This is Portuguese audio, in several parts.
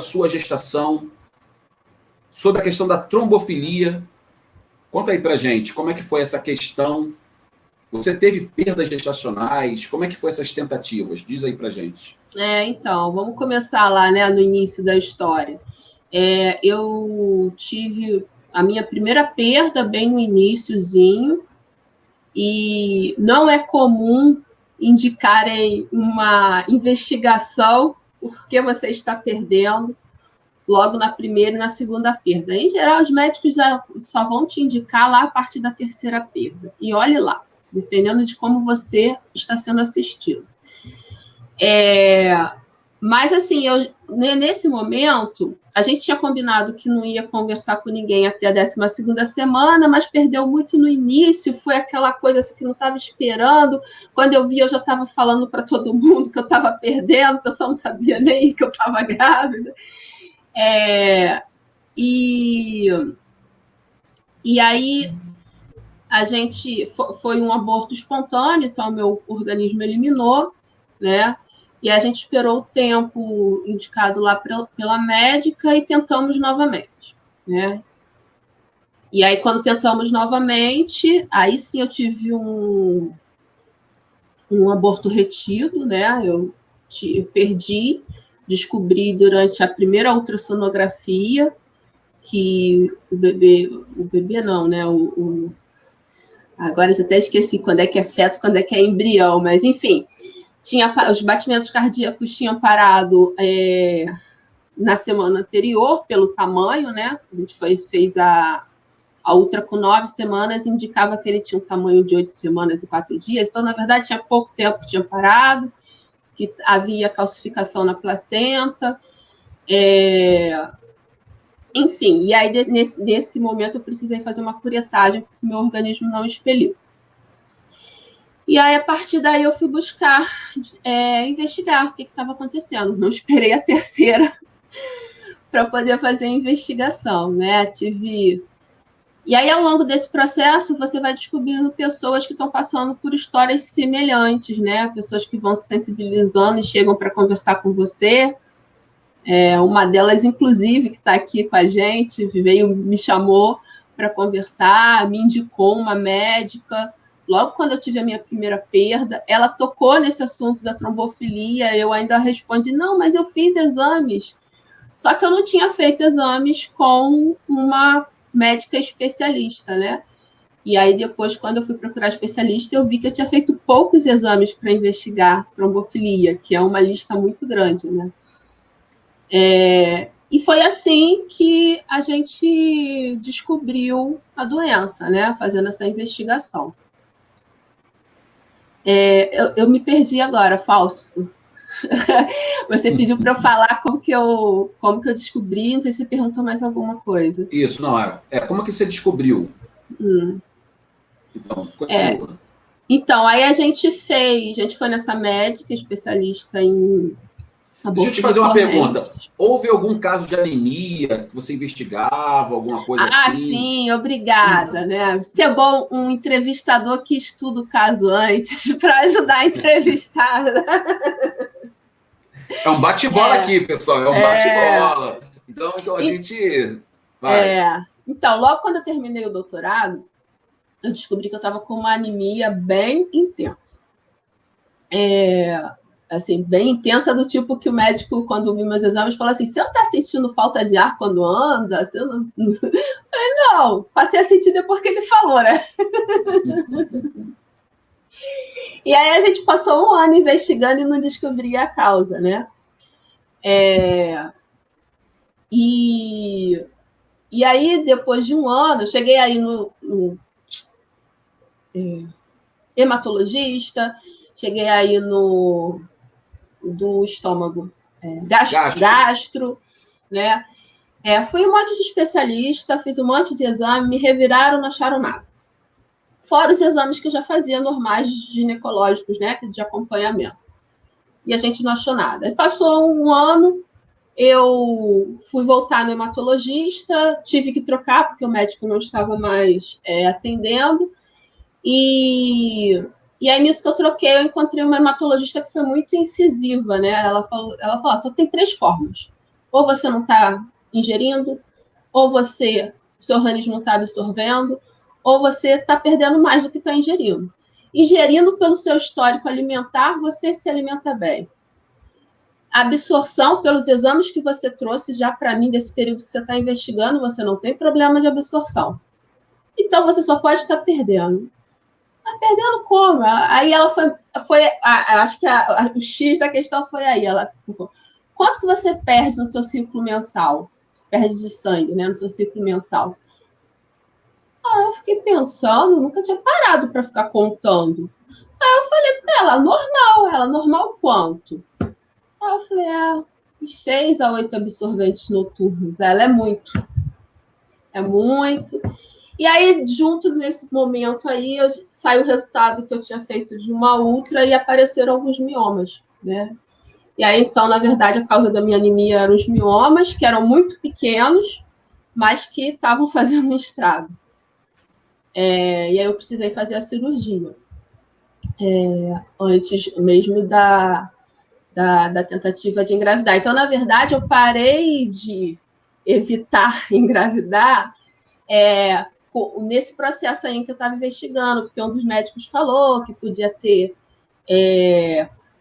sua gestação, sobre a questão da trombofilia. Conta aí pra gente, como é que foi essa questão? Você teve perdas gestacionais? Como é que foi essas tentativas? Diz aí pra gente. Então, vamos começar lá, né, no início da história. Eu tive a minha primeira perda bem no iniciozinho, e não é comum indicarem uma investigação porque você está perdendo logo na primeira e na segunda perda. Em geral, os médicos já só vão te indicar lá a partir da terceira perda. E olhe lá, dependendo de como você está sendo assistido. Mas, assim, nesse momento, a gente tinha combinado que não ia conversar com ninguém até a 12ª semana, mas perdeu muito no início, foi aquela coisa assim, que não estava esperando. Quando eu vi, eu já estava falando para todo mundo que eu estava perdendo, o pessoal não sabia nem que eu estava grávida. E aí, a gente foi um aborto espontâneo, então meu organismo eliminou, né? E a gente esperou o tempo indicado lá pela médica e tentamos novamente, né? E aí, quando tentamos novamente, aí sim eu tive um aborto retido, né? Eu perdi, descobri durante a primeira ultrassonografia que o bebê não, né? Agora eu até esqueci quando é que é feto, quando é que é embrião, mas enfim, os batimentos cardíacos tinham parado na semana anterior, pelo tamanho, né? A gente fez a ultra com 9 semanas, indicava que ele tinha um tamanho de 8 semanas e 4 dias, então, na verdade, tinha pouco tempo que tinha parado, que havia calcificação na placenta, enfim, e aí nesse momento eu precisei fazer uma curetagem, porque o meu organismo não expeliu. E aí, a partir daí, eu fui buscar investigar o que estava acontecendo. Não esperei a terceira para poder fazer a investigação, né? E aí, ao longo desse processo, você vai descobrindo pessoas que estão passando por histórias semelhantes, né? Pessoas que vão se sensibilizando e chegam para conversar com você. Uma delas, inclusive, que está aqui com a gente, me chamou para conversar, me indicou uma médica. Logo quando eu tive a minha primeira perda, ela tocou nesse assunto da trombofilia, eu ainda respondi, não, mas eu fiz exames. Só que eu não tinha feito exames com uma médica especialista, né? E aí depois, quando eu fui procurar especialista, eu vi que eu tinha feito poucos exames para investigar trombofilia, que é uma lista muito grande, né? E foi assim que a gente descobriu a doença, né? Fazendo essa investigação. Eu me perdi agora, Fausto. Você pediu para eu falar como que eu descobri, não sei se você perguntou mais alguma coisa. Isso, não, como que você descobriu? Então, continua. Então, aí a gente foi nessa médica especialista em aborto. Deixa eu te fazer uma pergunta. Houve algum caso de anemia que você investigava, alguma coisa assim? Ah, sim, obrigada, né? Isso que é bom um entrevistador que estuda o caso antes para ajudar a entrevistar. É um bate-bola aqui, pessoal, é um bate-bola. Então a gente vai. Então, logo quando eu terminei o doutorado, eu descobri que eu estava com uma anemia bem intensa. Assim, bem intensa, do tipo que o médico, quando viu meus exames, falou assim, você não está sentindo falta de ar quando anda? Você não... Eu falei, não, passei a sentir depois que ele falou, né? E aí a gente passou um ano investigando e não descobria a causa, né? E aí, depois de um ano, eu cheguei aí no hematologista, cheguei aí do estômago, gastro, né? Fui um monte de especialista, fiz um monte de exame, me reviraram, não acharam nada. Fora os exames que eu já fazia normais ginecológicos, né? De acompanhamento. E a gente não achou nada. Passou um ano, eu fui voltar no hematologista, tive que trocar, porque o médico não estava mais atendendo. E aí, nisso que eu troquei, eu encontrei uma hematologista que foi muito incisiva, né? Ela falou, só tem 3 formas Ou você não está ingerindo, ou seu organismo não está absorvendo, ou você está perdendo mais do que está ingerindo. Ingerindo, pelo seu histórico alimentar, você se alimenta bem. A absorção, pelos exames que você trouxe já para mim, desse período que você está investigando, você não tem problema de absorção. Então, você só pode estar perdendo. Tá perdendo como? Aí ela acho que o X da questão foi aí. Quanto que você perde no seu ciclo mensal? Você perde de sangue, né, no seu ciclo mensal. Eu fiquei pensando, nunca tinha parado para ficar contando. Aí eu falei para ela, normal. Ela, normal quanto? Aí eu falei, uns 6 a 8 absorventes noturnos. Ela é muito. É muito. E aí, junto nesse momento aí, saiu o resultado que eu tinha feito de uma ultra e apareceram alguns miomas, né? E aí, então, na verdade, a causa da minha anemia eram os miomas, que eram muito pequenos, mas que estavam fazendo um estrago. E aí eu precisei fazer a cirurgia. Antes mesmo da tentativa de engravidar. Então, na verdade, eu parei de evitar engravidar nesse processo aí que eu estava investigando, porque um dos médicos falou que podia ter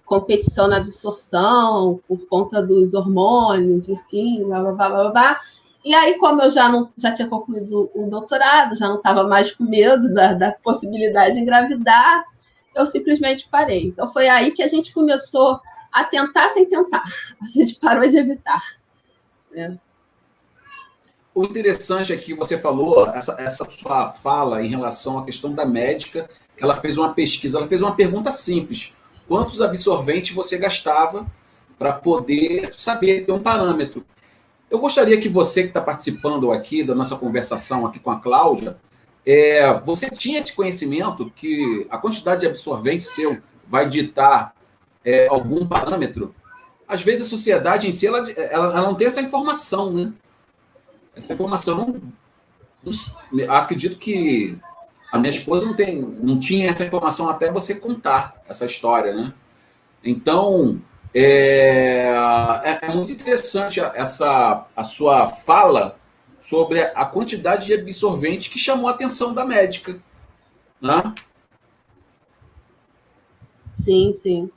competição na absorção por conta dos hormônios, enfim, blá, blá, blá, blá, blá. E aí, como eu já tinha concluído o doutorado, já não estava mais com medo da possibilidade de engravidar, eu simplesmente parei. Então, foi aí que a gente começou a tentar sem tentar. A gente parou de evitar. O interessante é que você falou, essa sua fala em relação à questão da médica, que ela fez uma pesquisa, ela fez uma pergunta simples. Quantos absorventes você gastava para poder saber, ter um parâmetro? Eu gostaria que você que está participando aqui da nossa conversação aqui com a Cláudia, você tinha esse conhecimento que a quantidade de absorvente seu vai ditar algum parâmetro? Às vezes a sociedade em si, ela não tem essa informação, né? Essa informação, acredito que a minha esposa não tinha essa informação até você contar essa história, né? Então, é muito interessante a sua fala sobre a quantidade de absorvente que chamou a atenção da médica, né? Sim, sim.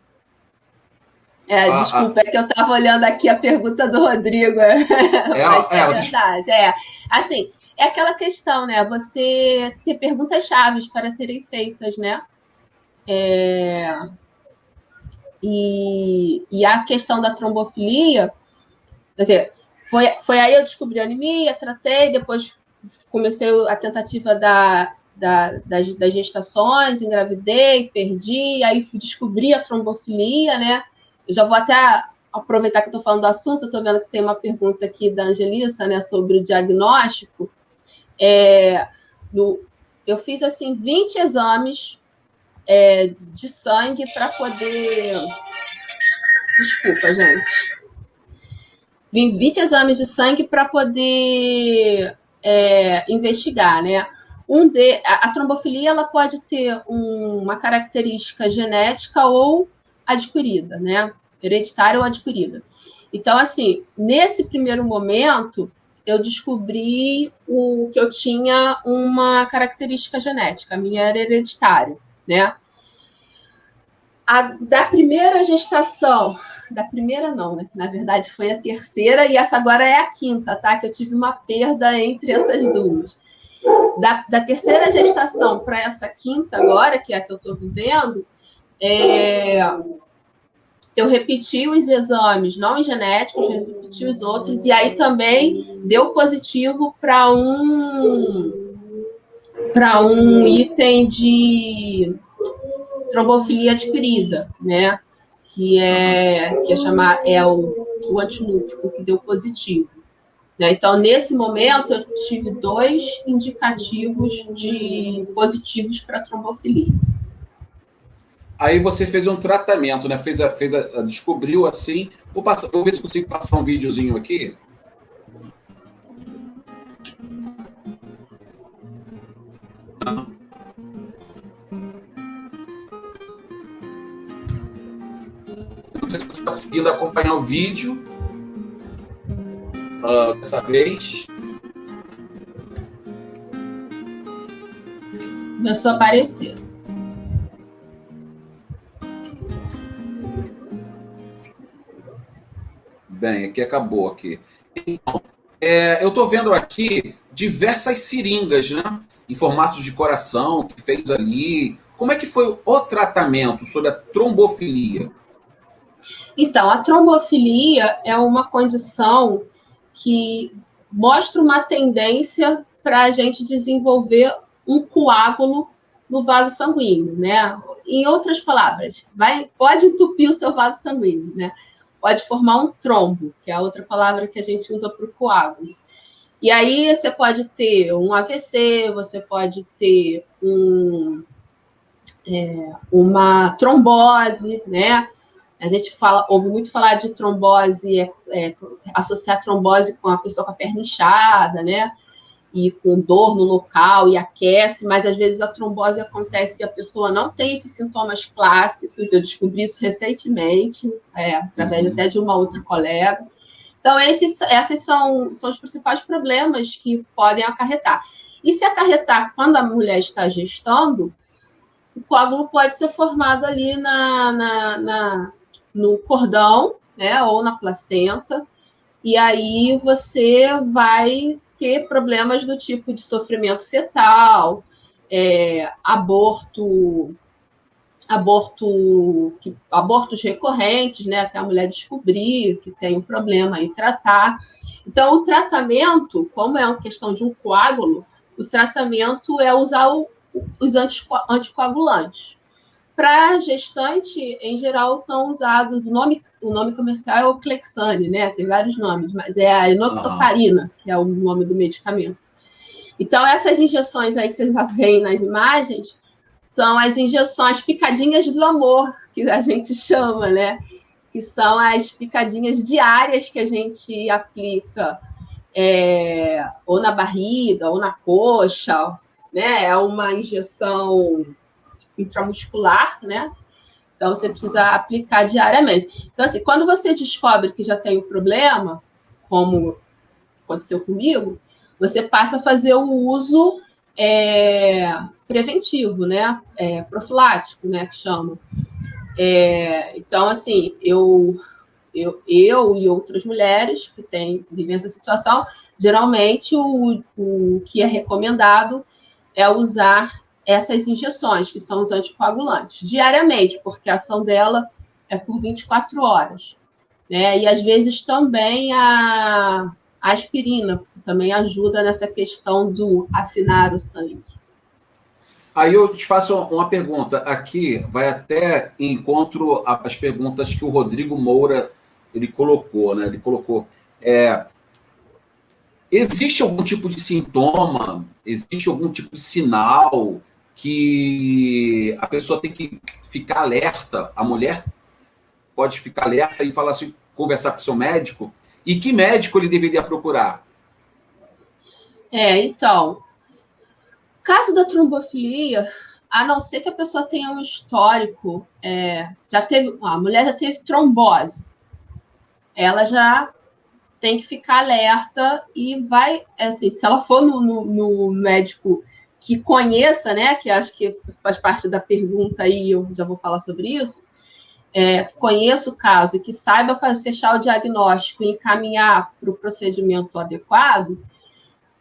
Desculpa, é que eu estava olhando aqui a pergunta do Rodrigo, mas é verdade. Assim, é aquela questão, né? Você ter perguntas-chave para serem feitas, né? E a questão da trombofilia, quer dizer, foi aí eu descobri a anemia, tratei, depois comecei a tentativa das gestações, engravidei, perdi, aí descobri a trombofilia, né? Eu já vou até aproveitar que eu estou falando do assunto, eu estou vendo que tem uma pergunta aqui da Angelissa, né, sobre o diagnóstico. Eu fiz, assim, 20 exames de sangue para poder... Desculpa, gente. 20 exames de sangue para poder investigar, né? A trombofilia ela pode ter uma característica genética ou adquirida, né? Hereditária ou adquirida. Então, assim, nesse primeiro momento, eu descobri que eu tinha uma característica genética, a minha era hereditária, né? Da primeira gestação, da primeira não, né? Que na verdade foi a terceira e essa agora é a quinta, tá? Que eu tive uma perda entre essas duas. Da terceira gestação para essa quinta agora, que é a que eu estou vivendo, eu repeti os exames não genéticos, repeti os outros, e aí também deu positivo para um item de trombofilia adquirida, né? Que é o antinúcleo, que deu positivo. Então, nesse momento, eu tive 2 indicativos positivos para trombofilia. Aí você fez um tratamento, né? Descobriu assim. Vou ver se consigo passar um videozinho aqui. Não sei se você está conseguindo acompanhar o vídeo. dessa vez. Começou a aparecer. Bem, aqui acabou aqui. Então, eu estou vendo aqui diversas seringas, né? Em formatos de coração, que fez ali. Como é que foi o tratamento sobre a trombofilia? Então, a trombofilia é uma condição que mostra uma tendência para a gente desenvolver um coágulo no vaso sanguíneo, né? Em outras palavras, pode entupir o seu vaso sanguíneo, né? Pode formar um trombo, que é a outra palavra que a gente usa para o coágulo. E aí você pode ter um AVC, você pode ter uma trombose, né? A gente ouve muito falar de trombose, associar trombose com a pessoa com a perna inchada, né? E com dor no local e aquece, mas às vezes a trombose acontece e a pessoa não tem esses sintomas clássicos. Eu descobri isso recentemente, através até de uma outra colega. Então, esses são os principais problemas que podem acarretar. E se acarretar quando a mulher está gestando, o coágulo pode ser formado ali no cordão, né, ou na placenta, e aí você vai ter problemas do tipo de sofrimento fetal, abortos recorrentes, né, até a mulher descobrir que tem um problema e tratar. Então, o tratamento, como é uma questão de um coágulo, o tratamento é usar os anticoagulantes. Para gestante, em geral, são usados, o nome comercial é o Clexane, né? Tem vários nomes, mas é a enoxaparina, que é o nome do medicamento. Então, essas injeções aí que vocês já veem nas imagens, são as injeções, picadinhas do amor, que a gente chama, né? Que são as picadinhas diárias que a gente aplica ou na barriga, ou na coxa, né? É uma injeção intramuscular, né? Então, você precisa aplicar diariamente. Então, assim, quando você descobre que já tem o problema, como aconteceu comigo, você passa a fazer o uso preventivo, né? Profilático, né? Que chama. Então, assim, eu e outras mulheres que vivem essa situação, geralmente o que é recomendado é usar essas injeções, que são os anticoagulantes, diariamente, porque a ação dela é por 24 horas. Né? E, às vezes, também a aspirina, que também ajuda nessa questão do afinar o sangue. Aí eu te faço uma pergunta. Aqui vai até em encontro às perguntas que o Rodrigo Moura ele colocou, né? Ele colocou: existe algum tipo de sintoma, existe algum tipo de sinal que a pessoa tem que ficar alerta, a mulher pode ficar alerta e falar assim, conversar com o seu médico? E que médico ele deveria procurar? Então, caso da trombofilia, a não ser que a pessoa tenha um histórico, a mulher já teve trombose, ela já tem que ficar alerta e vai, assim, se ela for no médico que conheça, né, que acho que faz parte da pergunta aí, eu já vou falar sobre isso, conheça o caso e que saiba fechar o diagnóstico e encaminhar para o procedimento adequado,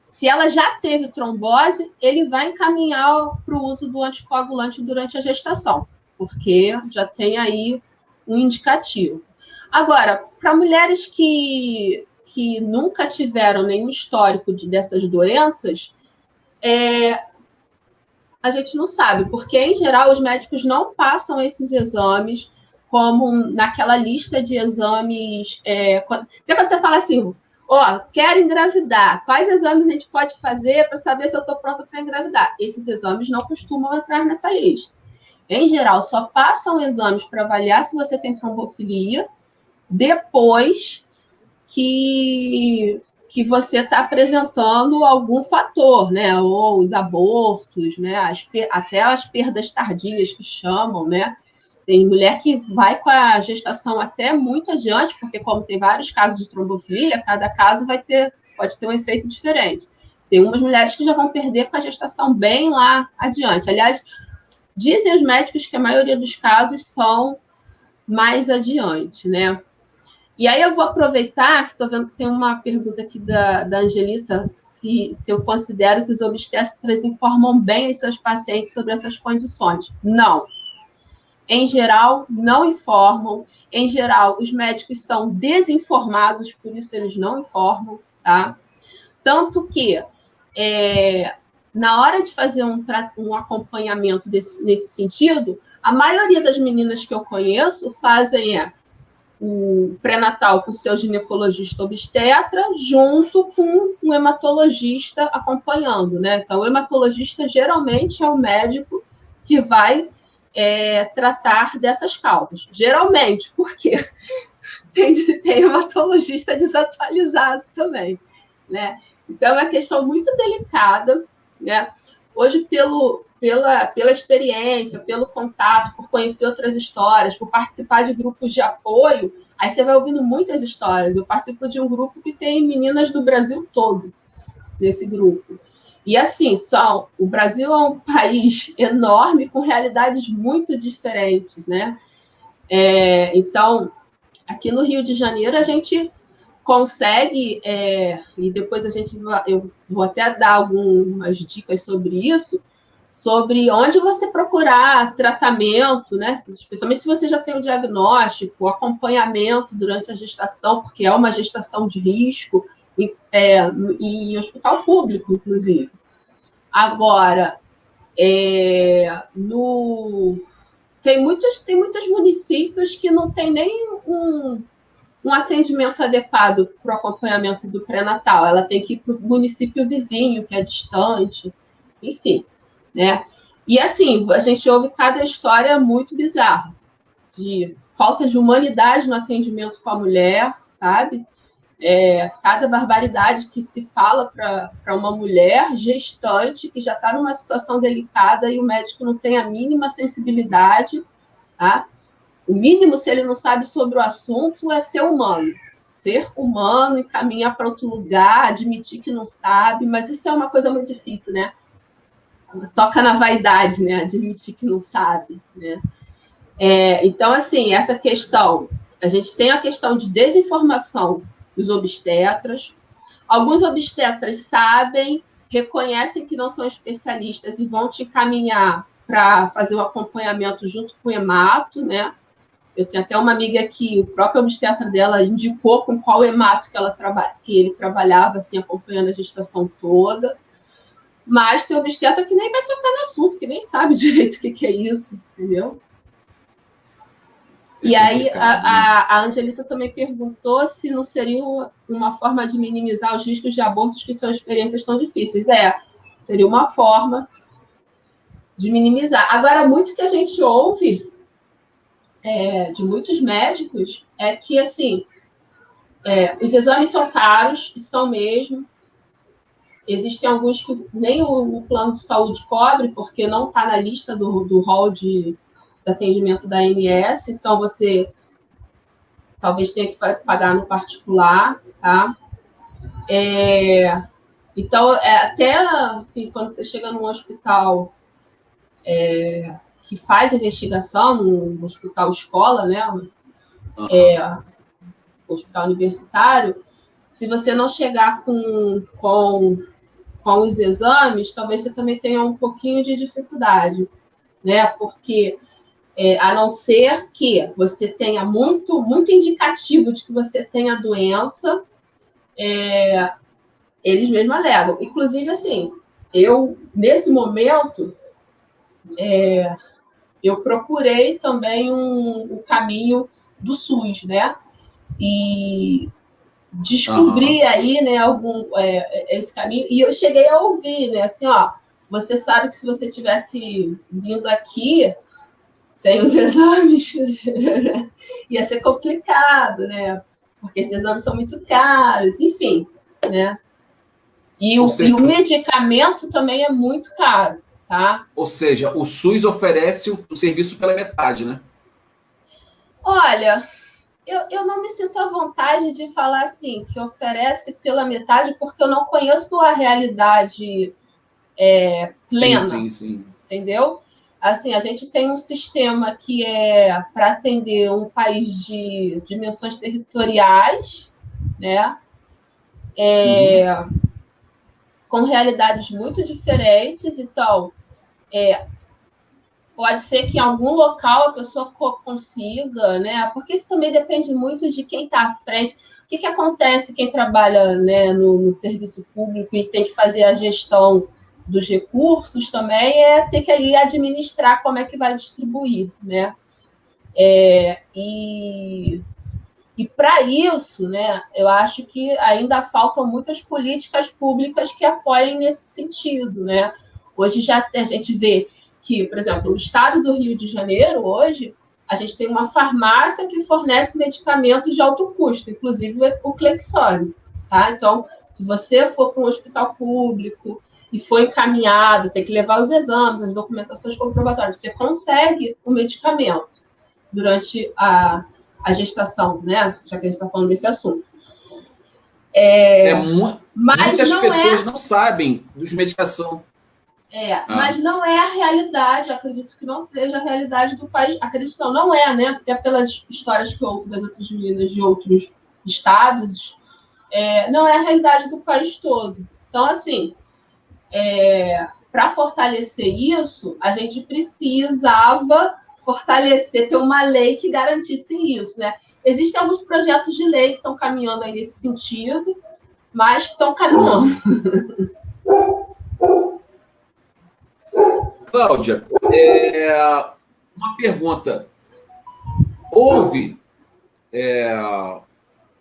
se ela já teve trombose, ele vai encaminhar para o uso do anticoagulante durante a gestação, porque já tem aí um indicativo. Agora, para mulheres que nunca tiveram nenhum histórico dessas doenças, a gente não sabe, porque, em geral, os médicos não passam esses exames como naquela lista de exames. Até quando você fala assim, quero engravidar, quais exames a gente pode fazer para saber se eu estou pronta para engravidar? Esses exames não costumam entrar nessa lista. Em geral, só passam exames para avaliar se você tem trombofilia depois que você está apresentando algum fator, né? Ou os abortos, né? Até as perdas tardias que chamam, né? Tem mulher que vai com a gestação até muito adiante, porque como tem vários casos de trombofilia, cada caso pode ter um efeito diferente. Tem umas mulheres que já vão perder com a gestação bem lá adiante. Aliás, dizem os médicos que a maioria dos casos são mais adiante, né? E aí eu vou aproveitar que estou vendo que tem uma pergunta aqui da Angelissa, se eu considero que os obstetras informam bem as suas pacientes sobre essas condições. Não. Em geral, não informam. Em geral, os médicos são desinformados, por isso eles não informam, tá? Tanto que, na hora de fazer um acompanhamento nesse sentido, a maioria das meninas que eu conheço fazem o pré-natal com o seu ginecologista obstetra, junto com um hematologista acompanhando, né? Então, o hematologista geralmente é o médico que vai tratar dessas causas. Geralmente, porque tem hematologista desatualizado também, né? Então, é uma questão muito delicada, né? Hoje, pela experiência, pelo contato, por conhecer outras histórias, por participar de grupos de apoio, aí você vai ouvindo muitas histórias. Eu participo de um grupo que tem meninas do Brasil todo, nesse grupo. E assim, o Brasil é um país enorme, com realidades muito diferentes, né? Então, aqui no Rio de Janeiro, a gente consegue, e depois eu vou até dar algumas dicas sobre isso, sobre onde você procurar tratamento, né? Especialmente se você já tem o diagnóstico, o acompanhamento durante a gestação, porque é uma gestação de risco, em hospital público, inclusive. Agora, tem muitos municípios que não tem nem um atendimento adequado para o acompanhamento do pré-natal. Ela tem que ir para o município vizinho, que é distante, enfim, né? E assim, a gente ouve cada história muito bizarra, de falta de humanidade no atendimento com a mulher, sabe? Cada barbaridade que se fala para uma mulher gestante que já está numa situação delicada e o médico não tem a mínima sensibilidade, tá? O mínimo, se ele não sabe sobre o assunto, é ser humano. Ser humano e caminhar para outro lugar, admitir que não sabe, mas isso é uma coisa muito difícil, né? Toca na vaidade, né? Admitir que não sabe, né? Então, assim, essa questão, a gente tem a questão de desinformação dos obstetras. Alguns obstetras sabem, reconhecem que não são especialistas e vão te encaminhar para fazer o acompanhamento junto com o hemato, né? Eu tenho até uma amiga que o próprio obstetra dela indicou com qual hemato que ele trabalhava, assim, acompanhando a gestação toda. Mas tem obstetra que nem vai tocar no assunto, que nem sabe direito o que é isso, entendeu? E aí a Angelissa também perguntou se não seria uma forma de minimizar os riscos de abortos, que são experiências tão difíceis. Seria uma forma de minimizar. Agora, muito que a gente ouve de muitos médicos é que, assim, os exames são caros, e são mesmo. Existem alguns que nem o plano de saúde cobre, porque não está na lista do rol de atendimento da ANS, então você talvez tenha que pagar no particular, tá? Então, até assim, quando você chega num hospital que faz investigação, no hospital escola, né? Hospital universitário, se você não chegar com os exames, talvez você também tenha um pouquinho de dificuldade, né? Porque a não ser que você tenha muito, muito indicativo de que você tem a doença, eles mesmos alegam. Inclusive, assim, nesse momento, eu procurei também um caminho do SUS, né? E descobri aí, né, esse caminho, e eu cheguei a ouvir, né, assim, você sabe que se você tivesse vindo aqui sem os exames, ia ser complicado, né, porque esses exames são muito caros, enfim, né, e o medicamento também é muito caro, tá? Ou seja, o SUS oferece o serviço pela metade, né? Olha, eu não me sinto à vontade de falar assim, que oferece pela metade, porque eu não conheço a realidade Sim, plena, sim, sim. entendeu? Assim, a gente tem um sistema que é para atender um país de dimensões territoriais, né? Uhum. Com realidades muito diferentes, então pode ser que em algum local a pessoa consiga, né? Porque isso também depende muito de quem está à frente. O que acontece quem trabalha, né, no serviço público e tem que fazer a gestão dos recursos também é ter que ali administrar como é que vai distribuir, né? E para isso, né, eu acho que ainda faltam muitas políticas públicas que apoiem nesse sentido, né? Hoje já a gente vê que, por exemplo, no estado do Rio de Janeiro, hoje, a gente tem uma farmácia que fornece medicamentos de alto custo, inclusive o Clexane, tá? Então, se você for para um hospital público e for encaminhado, tem que levar os exames, as documentações comprobatórias, você consegue o medicamento durante a gestação, né? Já que a gente está falando desse assunto. Mas Muitas não pessoas é, não sabem dos medicação. mas não é a realidade. Eu acredito que não seja a realidade do país. Acredito não é, né? Até pelas histórias que eu ouço das outras meninas de outros estados, não é a realidade do país todo. Então, assim, para fortalecer isso, a gente precisava fortalecer, ter uma lei que garantisse isso, né? Existem alguns projetos de lei que estão caminhando aí nesse sentido, mas estão caminhando. Cláudia, uma pergunta. Houve.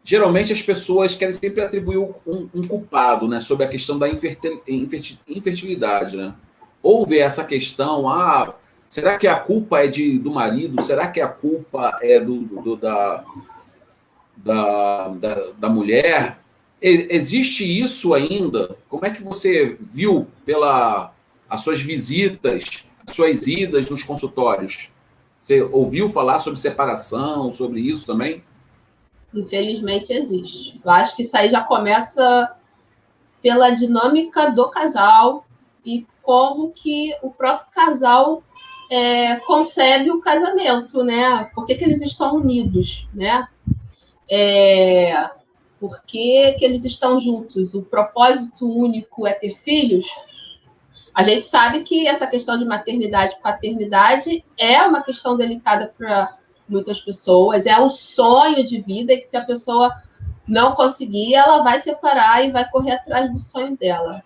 Geralmente as pessoas querem sempre atribuir um culpado, né, sobre a questão da infertilidade, né? Houve essa questão, será que a culpa é do marido? Será que a culpa é da mulher? Existe isso ainda? Como é que você viu as suas visitas, as suas idas nos consultórios? Você ouviu falar sobre separação, sobre isso também? Infelizmente existe. Eu acho que isso aí já começa pela dinâmica do casal e como que o próprio casal concebe o casamento, né? Por que eles estão unidos, né? Por que eles estão juntos? O propósito único é ter filhos? A gente sabe que essa questão de maternidade e paternidade é uma questão delicada para muitas pessoas, é um sonho de vida que se a pessoa não conseguir, ela vai separar e vai correr atrás do sonho dela.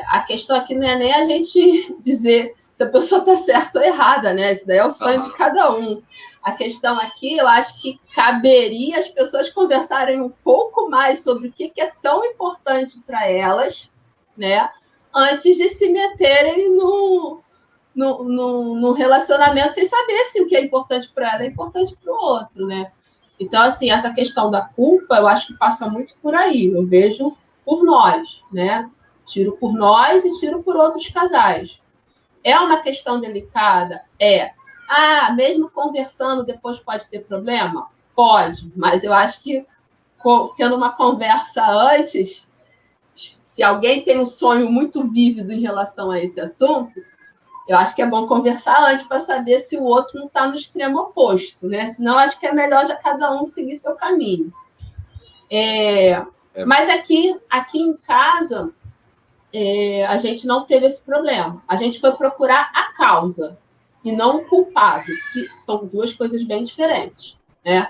A questão aqui não é nem a gente dizer se a pessoa está certa ou errada, né? Isso daí é o sonho de cada um. A questão aqui, eu acho que caberia as pessoas conversarem um pouco mais sobre o que é tão importante para elas, né? Antes de se meterem no relacionamento sem saber se o que é importante para ela é importante para o outro, né? Então, assim, essa questão da culpa, eu acho que passa muito por aí. Eu vejo por nós, né? Tiro por nós e tiro por outros casais. É uma questão delicada? É. Mesmo conversando, depois pode ter problema? Pode, mas eu acho que tendo uma conversa antes, se alguém tem um sonho muito vívido em relação a esse assunto, eu acho que é bom conversar antes para saber se o outro não está no extremo oposto, né? Senão, acho que é melhor já cada um seguir seu caminho. Mas aqui em casa, a gente não teve esse problema. A gente foi procurar a causa e não o culpado, que são duas coisas bem diferentes, né?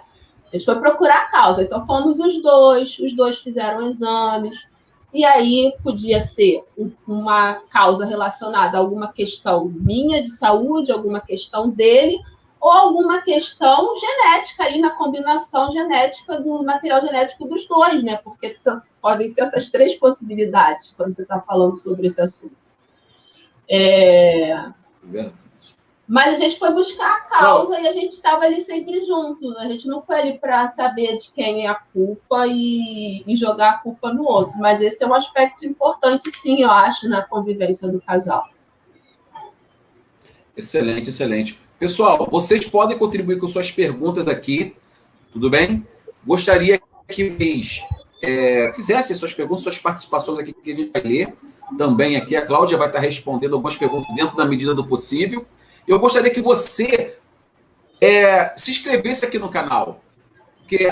A gente foi procurar a causa, então fomos os dois fizeram exames, e aí podia ser uma causa relacionada a alguma questão minha de saúde, alguma questão dele, ou alguma questão genética aí na combinação genética do material genético dos dois, né? Porque podem ser essas três possibilidades quando você está falando sobre esse assunto. Mas a gente foi buscar a causa e a gente estava ali sempre junto. A gente não foi ali para saber de quem é a culpa e jogar a culpa no outro. Mas esse é um aspecto importante, sim, eu acho, na convivência do casal. Excelente, excelente. Pessoal, vocês podem contribuir com suas perguntas aqui, tudo bem? Gostaria que vocês fizessem suas perguntas, suas participações aqui, que a gente vai ler também aqui. A Cláudia vai estar respondendo algumas perguntas dentro da medida do possível. Eu gostaria que você se inscrevesse aqui no canal, porque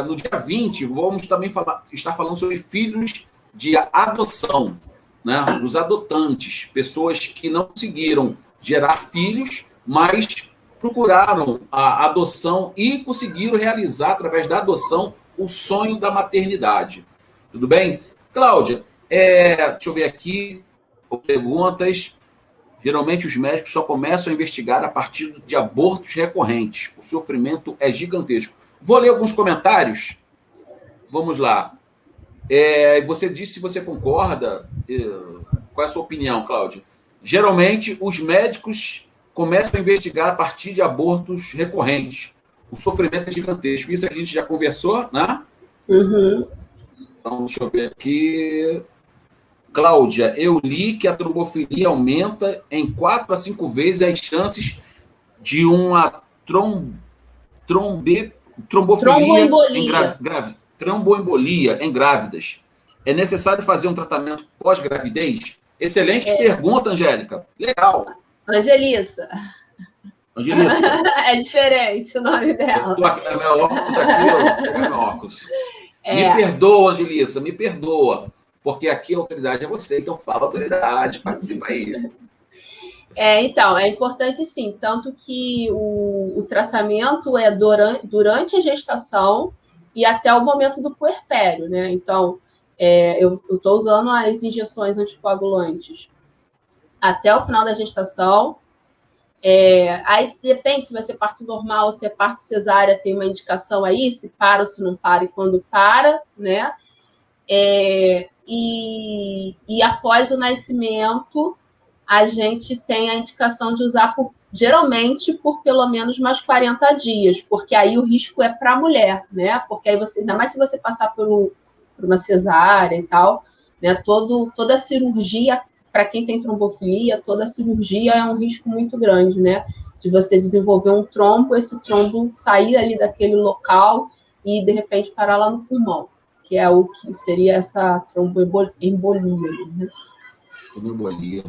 no dia 20 vamos também estar falando sobre filhos de adoção, né? Os adotantes, pessoas que não conseguiram gerar filhos, mas procuraram a adoção e conseguiram realizar, através da adoção, o sonho da maternidade. Tudo bem? Cláudia, deixa eu ver aqui, perguntas. Geralmente os médicos só começam a investigar a partir de abortos recorrentes. O sofrimento é gigantesco. Vou ler alguns comentários. Vamos lá. Você disse se você concorda. Qual é a sua opinião, Cláudia? Geralmente os médicos começam a investigar a partir de abortos recorrentes. O sofrimento é gigantesco. Isso a gente já conversou, né? Uhum. Então, deixa eu ver aqui. Cláudia, eu li que a trombofilia aumenta em 4 a 5 vezes as chances de uma tromboembolia em grávidas. É necessário fazer um tratamento pós-gravidez? Excelente pergunta, Angélica. Legal. Angelissa. Angelissa. É diferente o nome dela. Meu óculos aqui, eu vou pegar meu óculos. Me perdoa, Angelissa, me perdoa. Porque aqui a autoridade é você, então fala autoridade, participa aí. Então, é importante sim, tanto que o tratamento é durante a gestação e até o momento do puerpério, né? Então, eu estou usando as injeções anticoagulantes até o final da gestação. Aí depende se vai ser parto normal, se é parto cesárea, tem uma indicação aí, se para ou se não para, e quando para, né? E após o nascimento, a gente tem a indicação de usar geralmente por pelo menos mais 40 dias, porque aí o risco é para a mulher, né? Porque aí ainda mais se você passar por uma cesárea e tal, né? Toda a cirurgia, para quem tem trombofilia, toda a cirurgia é um risco muito grande, né? De você desenvolver um trombo, esse trombo sair ali daquele local e, de repente, parar lá no pulmão, que seria essa tromboembolia. Né? Tromboembolia.